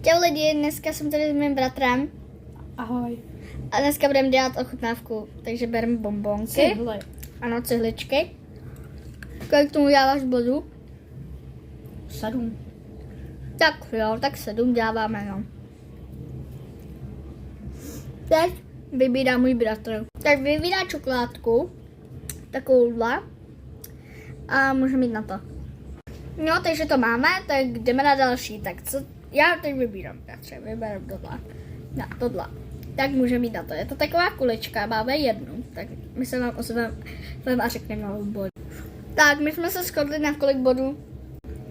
Čau lidi, dneska jsem tady s mým bratrem Ahoj. a dneska budeme dělat ochutnávku, takže bereme bonbonky. Cihly. Ano, cihličky. Kolik tomu dáváš bodu? 7. Tak jo, tak 7 dáváme, no. Teď vybírá můj bratr. Tak vybírá čokoládku, takovouhle, a můžeme jít na to. No, takže to máme, tak jdeme na další. Tak co? Já teď vybírám, bratře, vyberu tohle. Na tohle. Tak můžeme jít na to. Je to taková kulička, máme jednu. Tak my se vám ozveme a řekneme novou bod. Tak, my jsme se shodli na kolik bodů?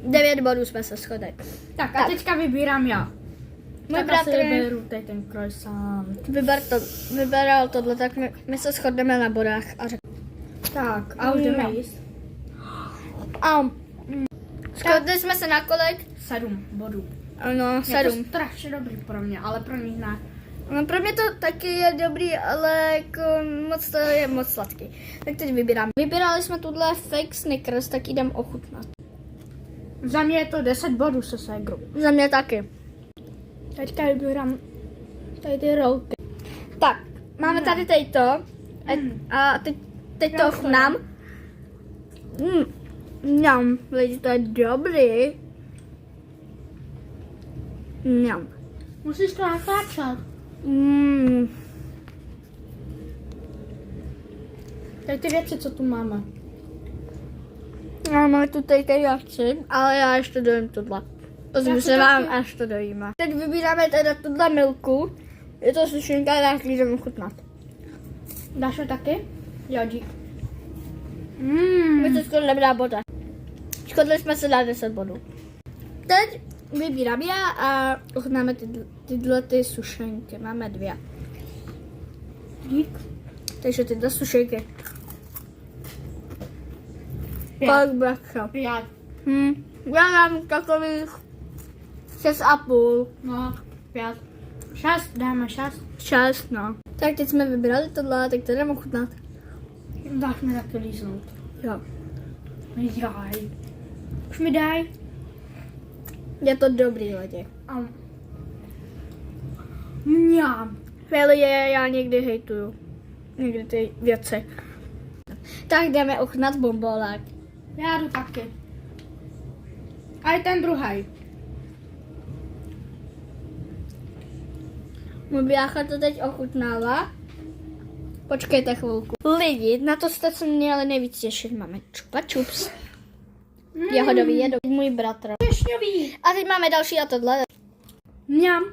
9 bodů jsme se shodli. Tak a teďka vybírám já. Můj Tak bratr asi vyberu tady ten croissant. vyberal tohle, tak my se shodneme na bodách a řekneme. Tak a už jdeme No. jíst. A shodli jsme se na kolik? 7 bodů. Ano, Je to 7. strašně dobrý pro mě, ale pro nich ne. No, pro mě to taky je dobrý, ale jako moc to je moc sladký. Tak teď vybírám. Vybírali jsme tuhle fake Snickers, tak jdem ochutnat. Za mě je to 10 bodů se ségrou. Za mě taky. Teďka vybírám tady ty rolky. Tak, máme tady to a teď to ochutnám. Mňam, lidi, to je dobrý. Mňam. Musíš to natáčet. Tady ty věci, co tu máme. Máme tu tady věci, ale já ještě dojím tohle. Ozvu se vám, až to dojíme. Teď vybíráme teda tuhle milku. Je to sušenka, tak jdeme ochutnat. Dáš to taky? Jo, dík. My se shodli na bodech. Shodli jsme se na 10 bodů. Teď vybírám já a ochutnáme tyhle ty sušenky. Máme 2. Dík. Takže tyhle sušenky. 5. Kolik bratře? 5. Já dám takových 6,5. No, 5. 6, dáme 6. 6, no. Tak teď jsme vybrali tohle, tak to jdeme ochutnat. Dáš mi taky líznout. Jo. Jaj. Už mi daj. Je to dobrý, lidi. Mňam. Chvíli já někdy hejtuju. Někdy ty věci. Tak jdeme ochutnat bonbolák. Já jdu taky. A je ten druhý. Můj brácha to teď ochutnává. Počkejte chvilku. Lidi, na to jste se měli nejvíc těšit. Máme čupa čups. Jahodový je můj bratr. Ješňový. A teď máme další a tohle. Mňam.